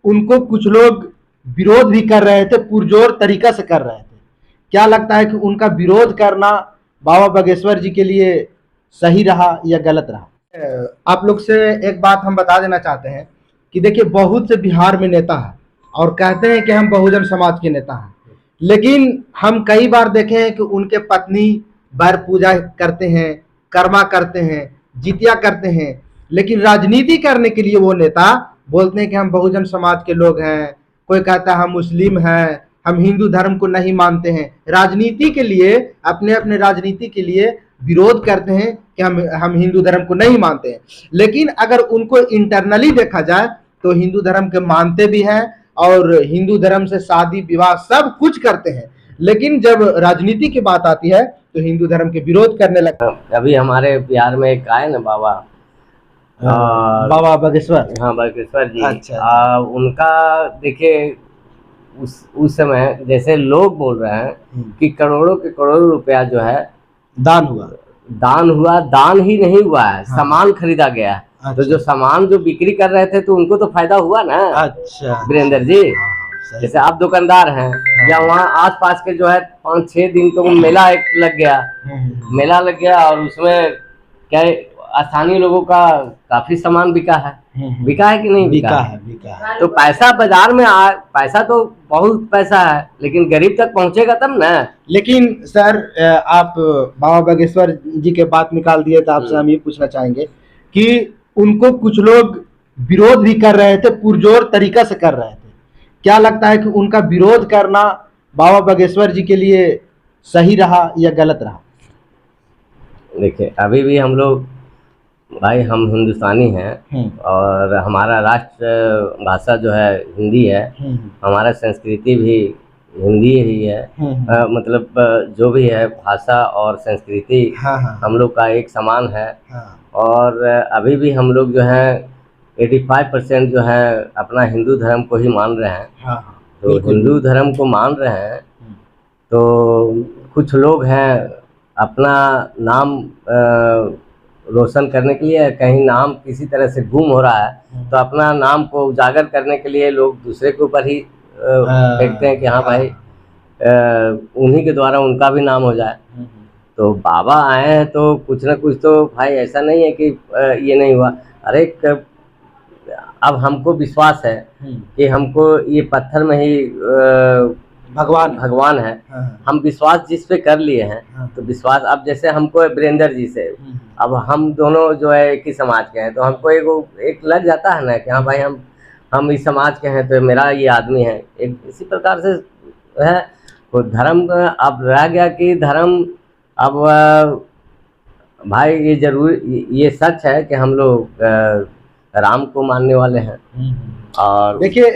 उनको कुछ लोग विरोध भी कर रहे थे, पुरजोर तरीका से कर रहे थे। क्या लगता है कि उनका विरोध करना बाबा बागेश्वर जी के लिए सही रहा या गलत रहा? आप लोग से एक बात हम बता देना चाहते हैं कि देखिए, बहुत से बिहार में नेता है और कहते हैं कि हम बहुजन समाज के नेता हैं, लेकिन हम कई बार देखे हैं कि उनके पत्नी बर पूजा करते हैं, कर्मा करते हैं, जितिया करते हैं, लेकिन राजनीति करने के लिए वो नेता बोलते हैं कि हम बहुजन समाज के लोग हैं। कोई कहता है हम मुस्लिम हैं, हम हिंदू धर्म को नहीं मानते हैं। राजनीति के लिए, अपने अपने राजनीति के लिए विरोध करते हैं कि हम हिंदू धर्म को नहीं मानते हैं। लेकिन अगर उनको इंटरनली देखा जाए तो हिंदू धर्म के मानते भी हैं और हिंदू धर्म से शादी विवाह सब कुछ करते हैं, लेकिन जब राजनीति की बात आती है तो हिंदू धर्म के विरोध करने लगते हैं। अभी हमारे बिहार में एक आए ना बाबा, बाबा बागेश्वर। हाँ, बागेश्वर जी। अच्छा। उनका देखिए, उस समय जैसे लोग बोल रहे हैं कि करोड़ों के करोड़ों रुपया जो है दान हुआ, दान ही नहीं हुआ है। हाँ। सामान खरीदा गया है। अच्छा। तो जो सामान जो बिक्री कर रहे थे तो उनको तो फायदा हुआ ना। अच्छा वीरेंद्र जी, सही। जैसे आप दुकानदार हैं या वहाँ आसपास के जो है 5-6 दिन तो मेला एक लग गया, मेला लग गया और उसमें क्या स्थानीय लोगों का काफी सामान बिका है कि नहीं बिका है। तो पैसा बाजार में पैसा तो बहुत पैसा है, लेकिन गरीब तक पहुंचेगा तब ना। लेकिन सर, आप बाबा बागेश्वर जी के बात निकाल दिए तो आपसे हम ये पूछना चाहेंगे कि उनको कुछ लोग विरोध भी कर रहे थे, पुरजोर तरीका से कर रहे थे। क्या लगता है कि उनका विरोध करना बाबा बागेश्वर जी के लिए सही रहा या गलत रहा? देखिए, अभी भी हम लोग भाई, हम हिंदुस्तानी हैं और हमारा राष्ट्र भाषा जो है हिंदी है। हमारा संस्कृति भी हिंदी ही है। मतलब जो भी है भाषा और संस्कृति हम लोग का एक समान है। और अभी भी हम लोग जो है 85% जो है अपना हिंदू धर्म को ही मान रहे हैं। तो हिंदू धर्म को मान रहे हैं तो कुछ लोग हैं अपना नाम रोशन करने के लिए, कहीं नाम किसी तरह से गुम हो रहा है तो अपना नाम को उजागर करने के लिए लोग दूसरे के ऊपर ही फेंकते हैं कि हाँ भाई, उन्हीं के द्वारा उनका भी नाम हो जाए। तो बाबा आए हैं तो कुछ ना कुछ तो भाई, ऐसा नहीं है कि ये नहीं हुआ। अरे अब हमको विश्वास है कि हमको ये पत्थर में ही भगवान है। हम विश्वास जिस पे कर लिए हैं तो विश्वास, अब जैसे हमको वीरेंद्र जी से, अब हम दोनों जो है एक ही समाज के हैं तो हमको एक लग जाता है ना कि हाँ भाई, हम इस समाज के हैं तो मेरा ये आदमी है। एक इसी प्रकार से है। तो धर्म अब रह गया कि धर्म अब भाई, ये जरूर ये सच है कि हम लोग राम को मानने वाले हैं। और देखिए,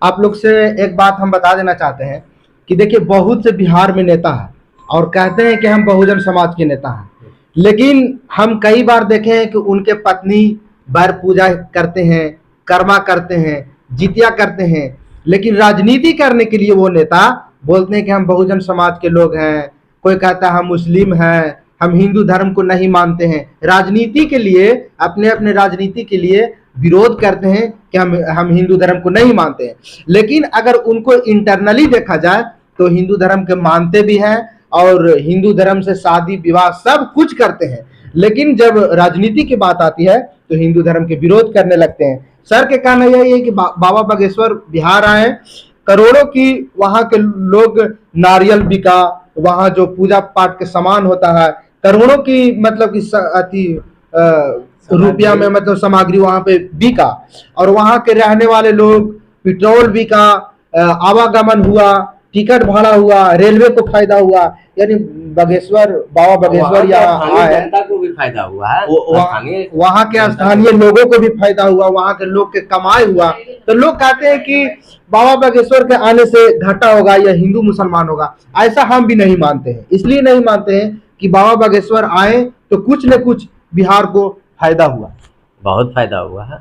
आप लोग से एक बात हम बता देना चाहते हैं कि देखिए, बहुत से बिहार में नेता है और कहते हैं कि हम बहुजन समाज के नेता हैं, लेकिन हम कई बार देखे हैं कि उनके पत्नी बर पूजा करते हैं, कर्मा करते हैं, जितिया करते हैं, लेकिन राजनीति करने के लिए वो नेता बोलते हैं कि हम बहुजन समाज के लोग हैं। कोई कहता है हम मुस्लिम हैं, हम हिंदू धर्म को नहीं मानते हैं। राजनीति के लिए, अपने अपने राजनीति के लिए विरोध करते हैं कि हम हिंदू धर्म को नहीं मानते हैं। लेकिन अगर उनको इंटरनली देखा जाए तो हिंदू धर्म के मानते भी हैं और हिंदू धर्म से शादी विवाह सब कुछ करते हैं, लेकिन जब राजनीति की बात आती है तो हिंदू धर्म के विरोध करने लगते हैं। सर के कहना यही है कि बाबा बागेश्वर बिहार आए, करोड़ों की वहाँ के लोग नारियल बिका, वहाँ जो पूजा पाठ के सामान होता है करोड़ों की, मतलब कि रुपया में मतलब सामग्री वहाँ पे बिका, और वहाँ के रहने वाले लोग, पेट्रोल बिका, आवागमन हुआ, टिकट भाड़ा हुआ, रेलवे को फायदा हुआ। यानी बाबा बागेश्वर यहाँ आए, जनता को भी फायदा हुआ है, वहाँ के स्थानीय लोगों को भी फायदा हुआ, वहाँ के लोग के कमाई हुआ। तो लोग कहते हैं कि बाबा बागेश्वर के आने से घाटा होगा या हिंदू मुसलमान होगा। ऐसा हम भी नहीं मानते हैं। इसलिए नहीं मानते हैं कि बाबा बागेश्वर आए तो कुछ न कुछ बिहार को फायदा हुआ। बहुत फायदा हुआ है,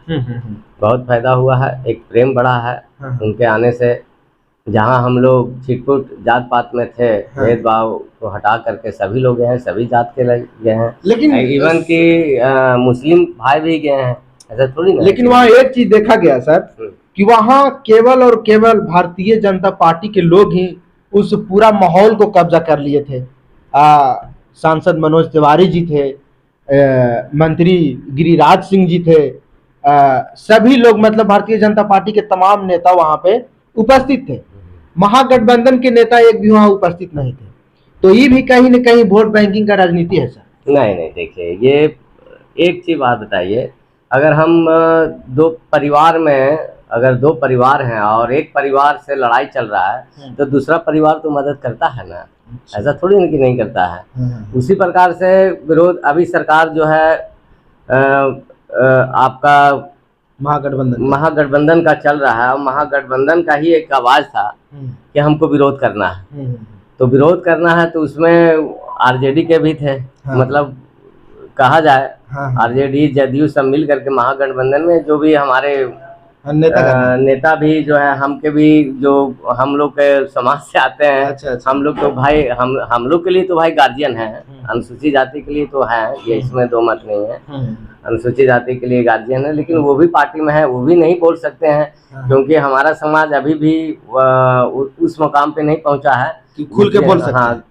बहुत फायदा हुआ है। एक प्रेम बढ़ा है उनके आने से। जहाँ हम लोग छिटपुट जात पात में थे, भेदभाव को हटा करके सभी लोग गए हैं, सभी जात के लग गए हैं। लेकिन इवन कि मुस्लिम भाई भी गए हैं, ऐसा थोड़ी ना। लेकिन वहाँ एक चीज देखा गया सर कि वहां केवल और केवल भारतीय जनता पार्टी के लोग ही उस पूरा माहौल को कब्जा कर लिए थे। सांसद मनोज तिवारी जी थे, मंत्री गिरिराज सिंह जी थे, सभी लोग मतलब भारतीय जनता पार्टी के तमाम नेता वहां पे उपस्थित थे। महागठबंधन के नेता एक भी वहां उपस्थित नहीं थे। तो ये भी कहीं न कहीं वोट बैंकिंग का राजनीति है सर। नहीं नहीं, देखिए ये एक चीज बात बताइए, अगर हम अगर दो परिवार हैं और एक परिवार से लड़ाई चल रहा है तो दूसरा परिवार तो मदद करता है ना, ऐसा थोड़ी ना कि नहीं करता है। उसी प्रकार से विरोध अभी सरकार जो है आपका महागठबंधन का चल रहा है, और महागठबंधन का ही एक आवाज था कि हमको विरोध करना है। तो विरोध करना है तो उसमें आरजेडी के भी थे, मतलब कहा जाए आरजेडी जदयू सब मिल करके महागठबंधन में जो भी हमारे नेता भी जो है, हमके भी जो हम लोग के समाज से आते हैं। अच्छा। हम लोग तो भाई हम लोग के लिए तो भाई गार्जियन है, अनुसूचित जाति के लिए तो है, ये इसमें दो मत नहीं है। अनुसूचित जाति के लिए गार्जियन है, लेकिन वो भी पार्टी में है, वो भी नहीं बोल सकते हैं, क्योंकि हमारा समाज अभी भी उस मुकाम पे नहीं पहुंचा है कि खुल के बोल सकते। हाँ,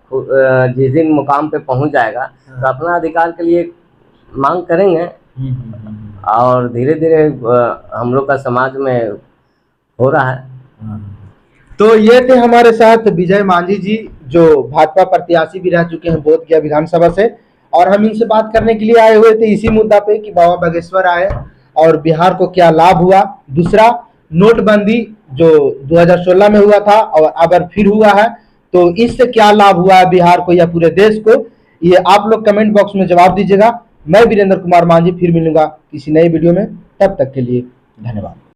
जिस दिन मुकाम पे पहुंच जाएगा तो अपना अधिकार के लिए मांग करेंगे, और धीरे धीरे हम लोग का समाज में हो रहा है। तो ये थे हमारे साथ विजय मांझी जी, जो भाजपा प्रत्याशी भी रह चुके हैं बोधगया विधानसभा से, और हम इनसे बात करने के लिए आए हुए थे इसी मुद्दा पे कि बाबा बागेश्वर आए और बिहार को क्या लाभ हुआ। दूसरा, नोटबंदी जो 2016 में हुआ था और अब फिर हुआ है, तो इससे क्या लाभ हुआ है बिहार को या पूरे देश को, ये आप लोग कमेंट बॉक्स में जवाब दीजिएगा। मैं वीरेंद्र कुमार मांझी फिर मिलूंगा किसी नए वीडियो में, तब तक के लिए धन्यवाद।